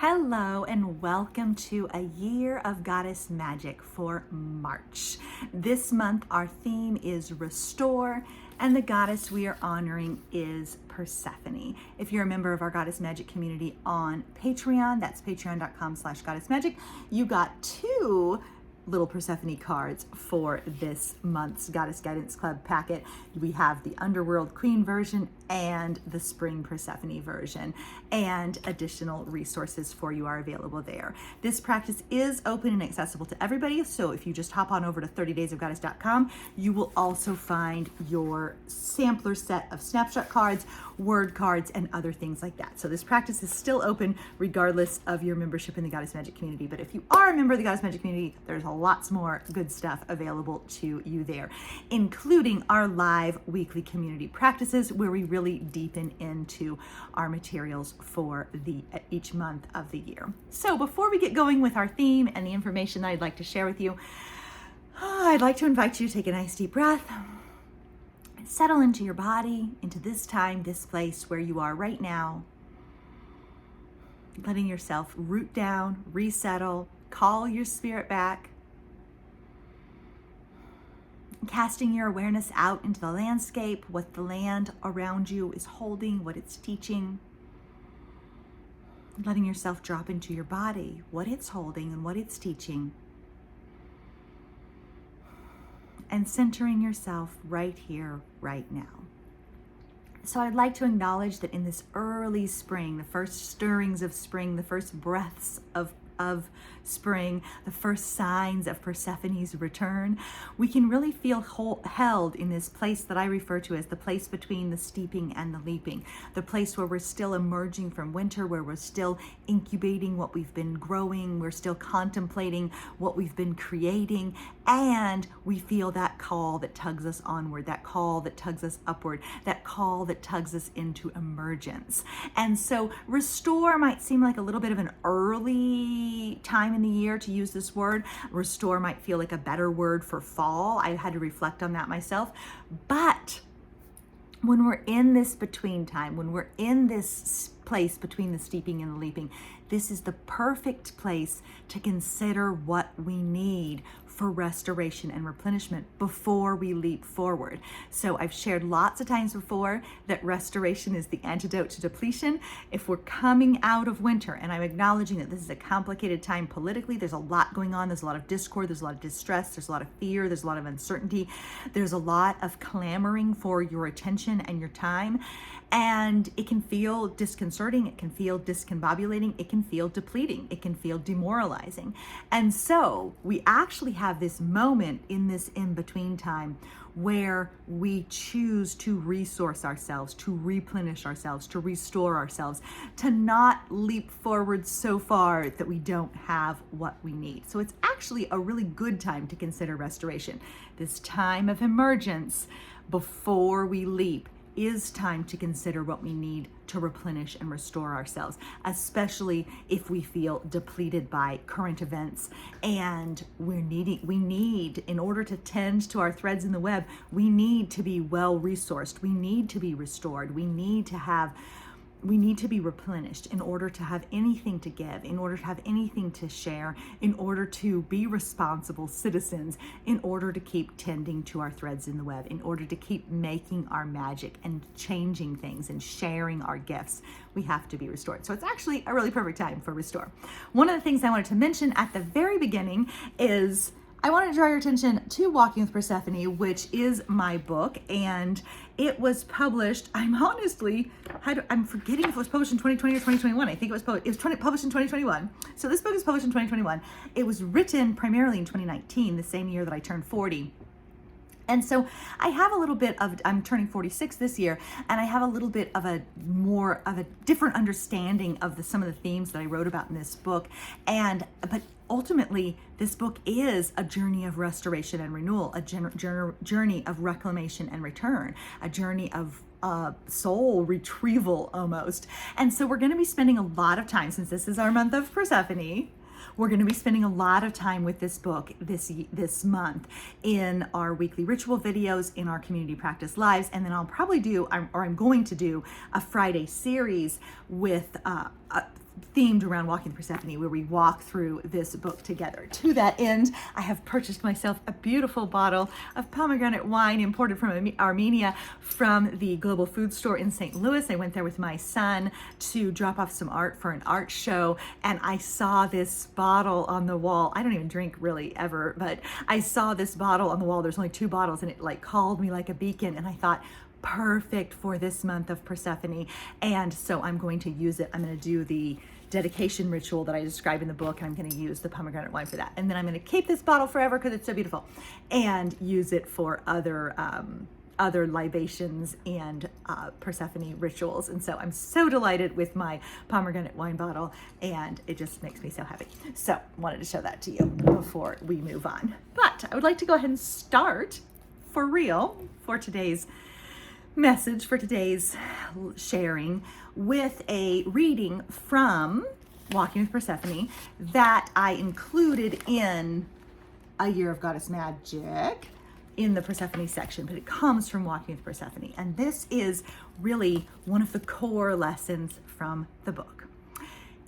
Hello and welcome to a year of Goddess Magic for March. This month our theme is Restore, and the goddess we are honoring is Persephone. If you're a member of our Goddess Magic community on Patreon, that's patreon.com/goddessmagic, you got two little Persephone cards for this month's Goddess Guidance Club packet. We have the Underworld Queen version and the Spring Persephone version, and additional resources for you are available there. This practice is open and accessible to everybody, so if you just hop on over to 30daysofgoddess.com, you will also find your sampler set of snapshot cards, word cards, and other things like that. So this practice is still open regardless of your membership in the Goddess Magic community. But if you are a member of the Goddess Magic community, there's lots more good stuff available to you there, including our live weekly community practices where we really deepen into our materials for each month of the year. So before we get going with our theme and the information that I'd like to share with you, I'd like to invite you to take a nice deep breath. Settle into your body, into this time, this place where you are right now. Letting yourself root down, resettle, call your spirit back. Casting your awareness out into the landscape, what the land around you is holding, what it's teaching. Letting yourself drop into your body, what it's holding and what it's teaching. And centering yourself right here, right now. So I'd like to acknowledge that in this early spring, the first stirrings of spring, the first breaths of spring, the first signs of Persephone's return, we can really feel held in this place that I refer to as the place between the steeping and the leaping, the place where we're still emerging from winter, where we're still incubating what we've been growing, we're still contemplating what we've been creating, and we feel that call that tugs us onward, that call that tugs us upward, that call that tugs us into emergence. And so restore might seem like a little bit of an early time in the year to use this word. Restore might feel like a better word for fall. I had to reflect on that myself. But when we're in this between time, when we're in this place between the steeping and the leaping, this is the perfect place to consider what we need for restoration and replenishment before we leap forward. So I've shared lots of times before that restoration is the antidote to depletion. If we're coming out of winter, and I'm acknowledging that this is a complicated time politically, there's a lot going on, there's a lot of discord, there's a lot of distress, there's a lot of fear, there's a lot of uncertainty, there's a lot of clamoring for your attention and your time. And it can feel disconcerting, it can feel discombobulating, it can feel depleting, it can feel demoralizing. And so we actually have this moment in this in-between time where we choose to resource ourselves, to replenish ourselves, to restore ourselves, to not leap forward so far that we don't have what we need. So it's actually a really good time to consider restoration. This time of emergence before we leap is time to consider what we need to replenish and restore ourselves, especially if we feel depleted by current events. And we need, in order to tend to our threads in the web, we need to be well resourced. We need to be restored. We need to be replenished in order to have anything to give, in order to have anything to share, in order to be responsible citizens, in order to keep tending to our threads in the web, in order to keep making our magic and changing things and sharing our gifts. We have to be restored. So it's actually a really perfect time for restore. One of the things I wanted to mention at the very beginning is I want to draw your attention to Walking with Persephone, which is my book, and it was published, I'm forgetting if it was published in 2020 or 2021. I think it was published in 2021. So this book is published in 2021. It was written primarily in 2019, the same year that I turned 40. And so I have a little bit of, I'm turning 46 this year, and I have a little bit of a different understanding of some of the themes that I wrote about in this book. But ultimately, this book is a journey of restoration and renewal, a journey of reclamation and return, a journey of soul retrieval almost. And so we're going to be spending a lot of time, since this is our month of Persephone, we're going to be spending a lot of time with this book this month in our weekly ritual videos, in our community practice lives, and then I'll probably I'm going to do a Friday series with themed around Walking with Persephone, where we walk through this book together. To that end, I have purchased myself a beautiful bottle of pomegranate wine imported from Armenia from the Global Food Store in St. Louis. I went there with my son to drop off some art for an art show, and I saw this bottle on the wall. I don't even drink really ever, but I saw this bottle on the wall. There's only 2 bottles, and it like called me like a beacon, and I thought, perfect for this month of Persephone. And so I'm going to use it. I'm going to do the dedication ritual that I describe in the book, and I'm going to use the pomegranate wine for that. And then I'm going to keep this bottle forever because it's so beautiful, and use it for other libations and Persephone rituals. And so I'm so delighted with my pomegranate wine bottle, and it just makes me so happy. So I wanted to show that to you before we move on. But I would like to go ahead and start for real for today's message, for today's sharing, with a reading from Walking with Persephone that I included in A Year of Goddess Magic in the Persephone section, but it comes from Walking with Persephone. And this is really one of the core lessons from the book.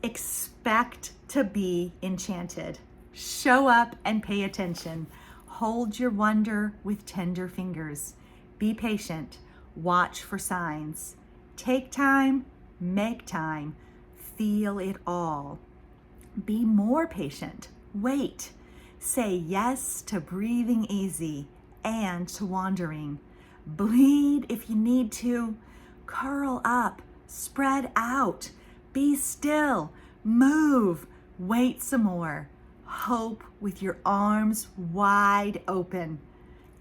Expect to be enchanted. Show up and pay attention. Hold your wonder with tender fingers. Be patient. Watch for signs. Take time, make time, feel it all. Be more patient. Wait. Say yes to breathing easy and to wandering. Bleed if you need to. Curl up. Spread out. Be still. Move. Wait some more. Hope with your arms wide open.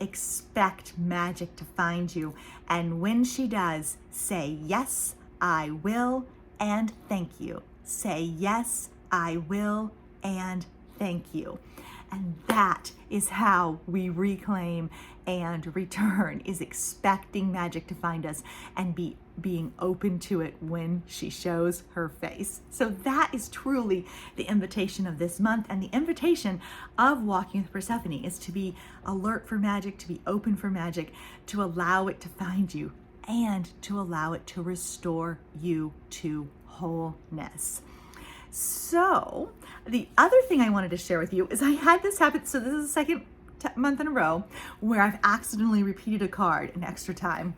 Expect magic to find you. And when she does, say, yes, I will, and thank you. Say, yes, I will, and thank you. And that is how we reclaim and return, is expecting magic to find us and being open to it when she shows her face. So that is truly the invitation of this month, and the invitation of Walking with Persephone is to be alert for magic, to be open for magic, to allow it to find you, and to allow it to restore you to wholeness. So the other thing I wanted to share with you is I had this happen. So this is the second month in a row where I've accidentally repeated a card an extra time.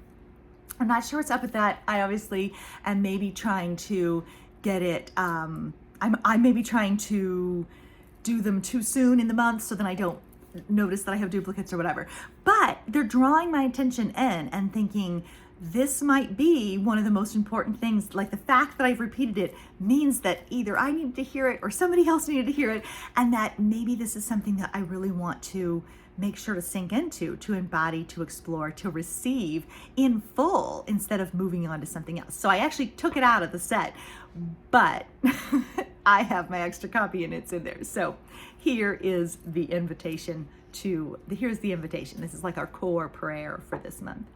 I'm not sure what's up with that. I obviously am maybe trying to get it, I'm maybe trying to do them too soon in the month so then I don't notice that I have duplicates or whatever. But they're drawing my attention in and thinking, this might be one of the most important things. Like, the fact that I've repeated it means that either I needed to hear it or somebody else needed to hear it, and that maybe this is something that I really want to make sure to sink into, to embody, to explore, to receive in full instead of moving on to something else. So I actually took it out of the set, but I have my extra copy and it's in there. So here's the invitation. This is like our core prayer for this month.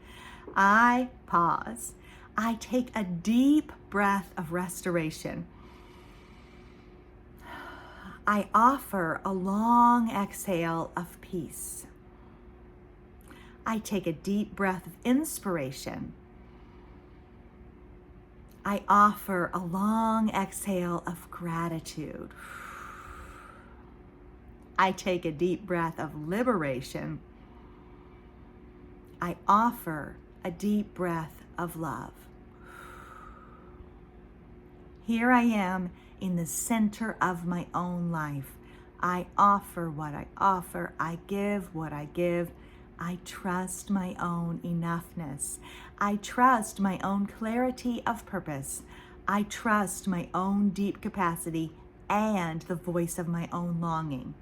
I pause. I take a deep breath of restoration. I offer a long exhale of peace. I take a deep breath of inspiration. I offer a long exhale of gratitude. I take a deep breath of liberation. I offer a deep breath of love. Here I am in the center of my own life. I offer what I offer. I give what I give. I trust my own enoughness. I trust my own clarity of purpose. I trust my own deep capacity and the voice of my own longing.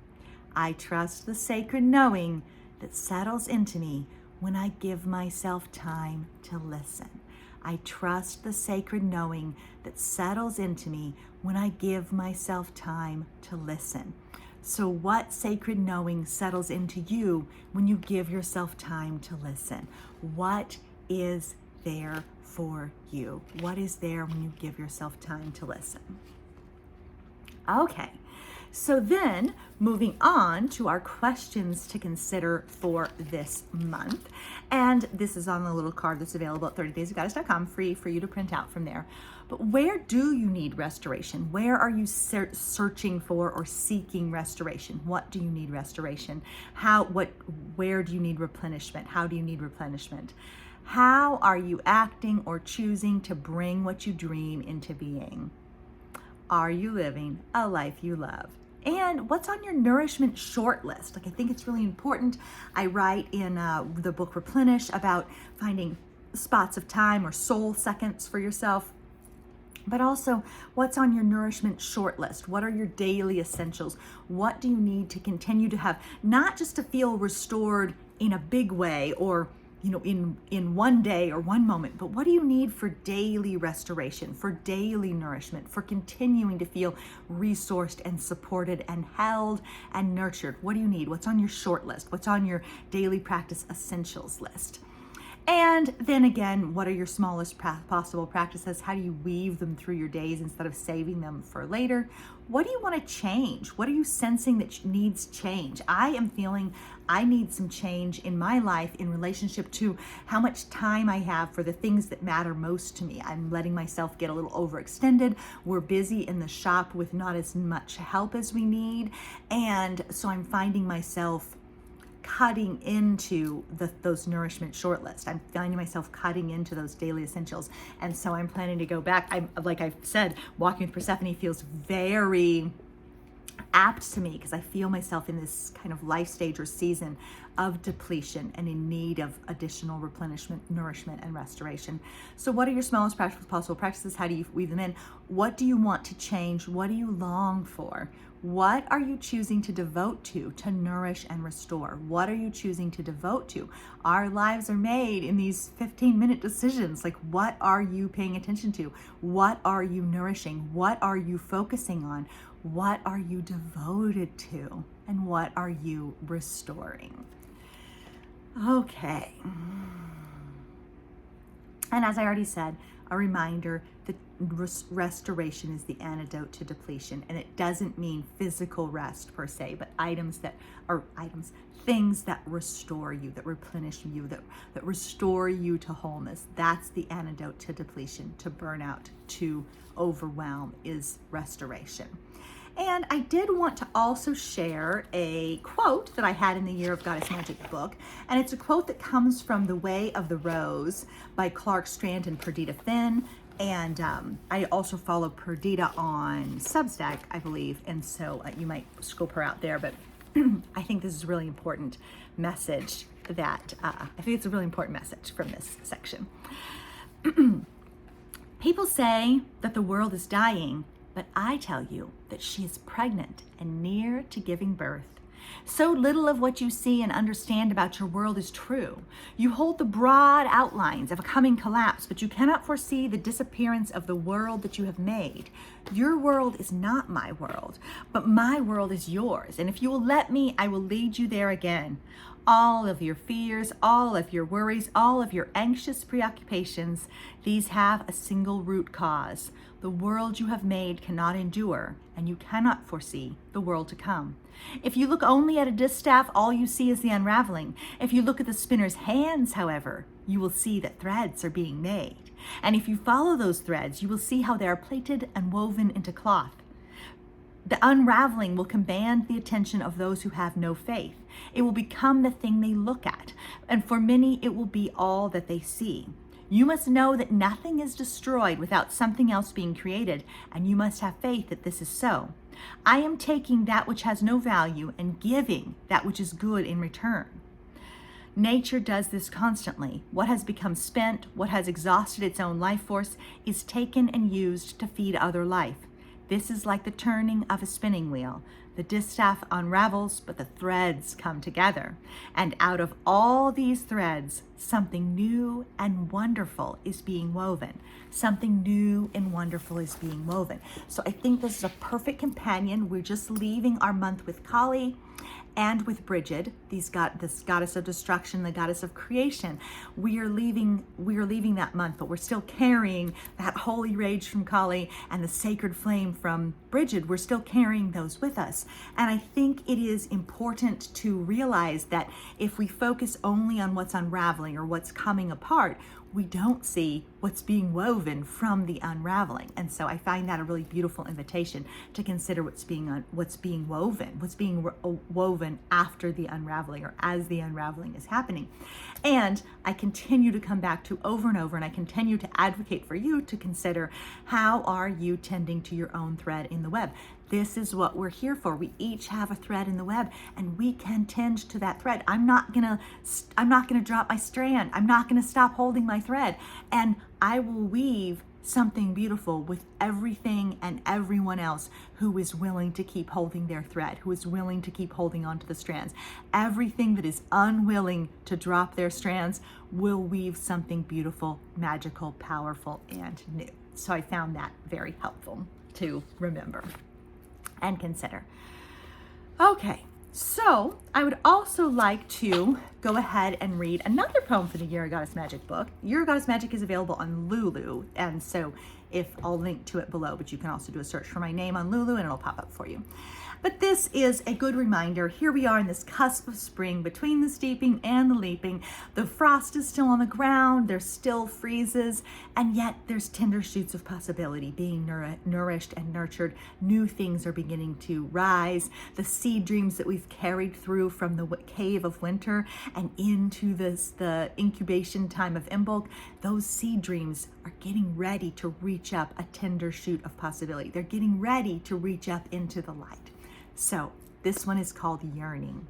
I trust the sacred knowing that settles into me when I give myself time to listen. I trust the sacred knowing that settles into me when I give myself time to listen. So what sacred knowing settles into you when you give yourself time to listen? What is there for you? What is there when you give yourself time to listen? Okay, So then, moving on to our questions to consider for this month. And this is on the little card that's available at 30daysofgoddess.com, free for you to print out from there. But where do you need restoration? Where are you searching for or seeking restoration? What do you need restoration? Where do you need replenishment? How do you need replenishment? How are you acting or choosing to bring what you dream into being? Are you living a life you love? And what's on your nourishment short list? Like, I think it's really important. I write in the book Replenish about finding spots of time or soul seconds for yourself. But also, what's on your nourishment short list? What are your daily essentials? What do you need to continue to have, not just to feel restored in a big way or in one day or one moment, but what do you need for daily restoration, for daily nourishment, for continuing to feel resourced and supported and held and nurtured? What do you need? What's on your short list? What's on your daily practice essentials list? And then again, what are your smallest possible practices? How do you weave them through your days instead of saving them for later? What do you want to change? What are you sensing that needs change? I am feeling I need some change in my life in relationship to how much time I have for the things that matter most to me. I'm letting myself get a little overextended. We're busy in the shop with not as much help as we need. And so I'm finding myself cutting into those nourishment short list. I'm finding myself cutting into those daily essentials. And so I'm planning to go back. Like I've said, walking with Persephone feels very apt to me because I feel myself in this kind of life stage or season of depletion and in need of additional replenishment, nourishment, and restoration. So what are your smallest possible practices? How do you weave them in? What do you want to change? What do you long for? What are you choosing to devote to nourish and restore? What are you choosing to devote to? Our lives are made in these 15-minute decisions. Like, what are you paying attention to? What are you nourishing? What are you focusing on? What are you devoted to? And what are you restoring? Okay. And as I already said, a reminder that restoration is the antidote to depletion. And it doesn't mean physical rest per se, but things that restore you, that replenish you, that restore you to wholeness. That's the antidote to depletion, to burnout, to overwhelm, is restoration. And I did want to also share a quote that I had in the Year of Goddess Magic book. And it's a quote that comes from The Way of the Rose by Clark Strand and Perdita Finn. And I also follow Perdita on Substack, I believe. And so you might scope her out there. But I think this is a really important message it's a really important message from this section. People say that the world is dying, but I tell you that she is pregnant and near to giving birth. So little of what you see and understand about your world is true. You hold the broad outlines of a coming collapse, but you cannot foresee the disappearance of the world that you have made. Your world is not my world, but my world is yours. And if you will let me, I will lead you there again. All of your fears, all of your worries, all of your anxious preoccupations, these have a single root cause. The world you have made cannot endure, and you cannot foresee the world to come. If you look only at a distaff, all you see is the unraveling. If you look at the spinner's hands, however, you will see that threads are being made. And if you follow those threads, you will see how they are plaited and woven into cloth. The unraveling will command the attention of those who have no faith. It will become the thing they look at, and for many it will be all that they see. You must know that nothing is destroyed without something else being created, and you must have faith that this is so. I am taking that which has no value and giving that which is good in return. Nature does this constantly. What has become spent, what has exhausted its own life force, is taken and used to feed other life. This is like the turning of a spinning wheel. The distaff unravels, but the threads come together. And out of all these threads, something new and wonderful is being woven. Something new and wonderful is being woven. So I think this is a perfect companion. We're just leaving our month with Kali, and with Bridget, this goddess of destruction, the goddess of creation. We are leaving that month, but we're still carrying that holy rage from Kali and the sacred flame from Bridget. We're still carrying those with us. And I think it is important to realize that if we focus only on what's unraveling or what's coming apart, we don't see what's being woven from the unraveling. And so I find that a really beautiful invitation to consider what's being woven after the unraveling or as the unraveling is happening. And I continue to come back to over and over, and I continue to advocate for you to consider, how are you tending to your own thread in the web? This is what we're here for. We each have a thread in the web, and we can tend to that thread. I'm not gonna drop my strand. I'm not gonna stop holding my thread, and I will weave something beautiful with everything and everyone else who is willing to keep holding their thread, who is willing to keep holding on to the strands. Everything that is unwilling to drop their strands will weave something beautiful, magical, powerful, and new. So I found that very helpful to remember and consider. Okay, so I would also like to go ahead and read another poem for the Year of Goddess Magic book. Year of Goddess Magic is available on Lulu, and so I'll link to it below, but you can also do a search for my name on Lulu and it'll pop up for you. But this is a good reminder. Here we are in this cusp of spring, between the steeping and the leaping. The frost is still on the ground, there's still freezes, and yet there's tender shoots of possibility being nourished and nurtured. New things are beginning to rise. The seed dreams that we've carried through from the cave of winter and into the incubation time of Imbolc, those seed dreams are getting ready to reach up a tender shoot of possibility. They're getting ready to reach up into the light. So this one is called Yearning.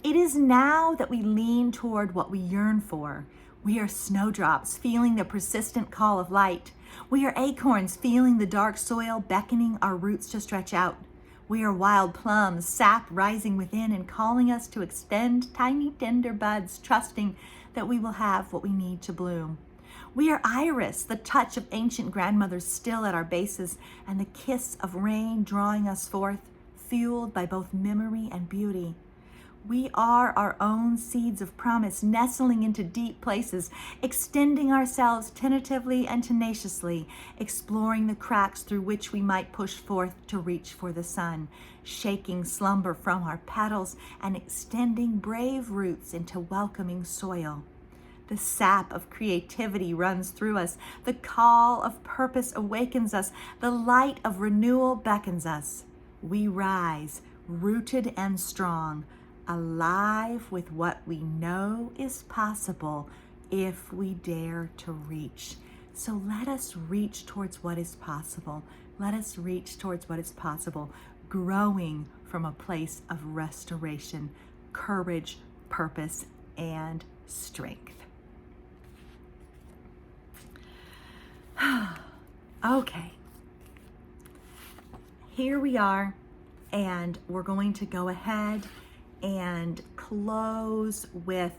It is now that we lean toward what we yearn for. We are snowdrops feeling the persistent call of light. We are acorns feeling the dark soil beckoning our roots to stretch out. We are wild plums, sap rising within and calling us to extend tiny tender buds, trusting that we will have what we need to bloom. We are iris, the touch of ancient grandmothers still at our bases, and the kiss of rain drawing us forth, fueled by both memory and beauty. We are our own seeds of promise, nestling into deep places, extending ourselves tentatively and tenaciously, exploring the cracks through which we might push forth to reach for the sun, shaking slumber from our petals and extending brave roots into welcoming soil. The sap of creativity runs through us. The call of purpose awakens us. The light of renewal beckons us. We rise, rooted and strong, alive with what we know is possible if we dare to reach. So let us reach towards what is possible. Let us reach towards what is possible, growing from a place of restoration, courage, purpose, and strength. Okay. Here we are, and we're going to go ahead and close with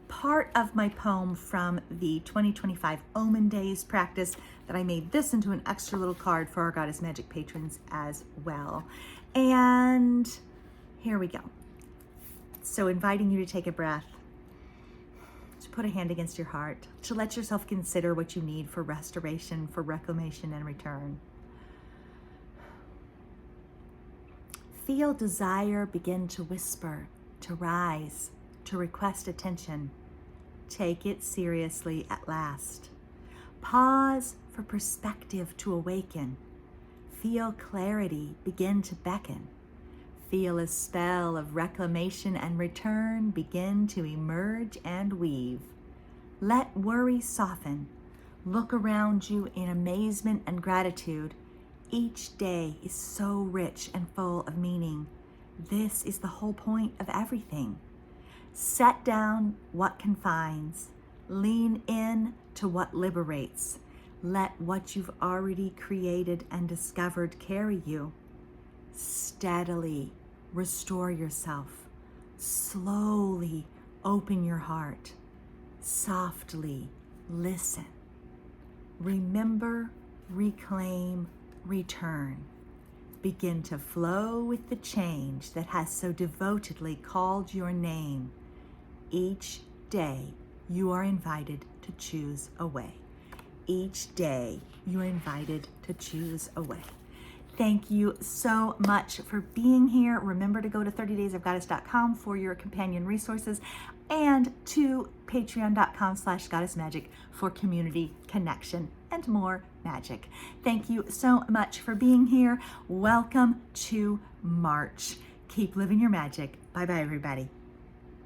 part of my poem from the 2025 Omen Days practice that I made this into an extra little card for our Goddess Magic patrons as well. And here we go. So inviting you to take a breath, to put a hand against your heart, to let yourself consider what you need for restoration, for reclamation and return. Feel desire begin to whisper, to rise, to request attention. Take it seriously at last. Pause for perspective to awaken. Feel clarity begin to beckon. Feel a spell of reclamation and return begin to emerge and weave. Let worry soften. Look around you in amazement and gratitude. Each day is so rich and full of meaning. This is the whole point of everything. Set down what confines. Lean in to what liberates. Let what you've already created and discovered carry you. Steadily restore yourself. Slowly open your heart. Softly listen. Remember, reclaim, return. Begin to flow with the change that has so devotedly called your name. Each day, you are invited to choose a way. Each day, you are invited to choose a way. Thank you so much for being here. Remember to go to 30daysofgoddess.com for your companion resources and to patreon.com/goddessmagic for community connection and more magic. Thank you so much for being here. Welcome to March. Keep living your magic. Bye-bye, everybody.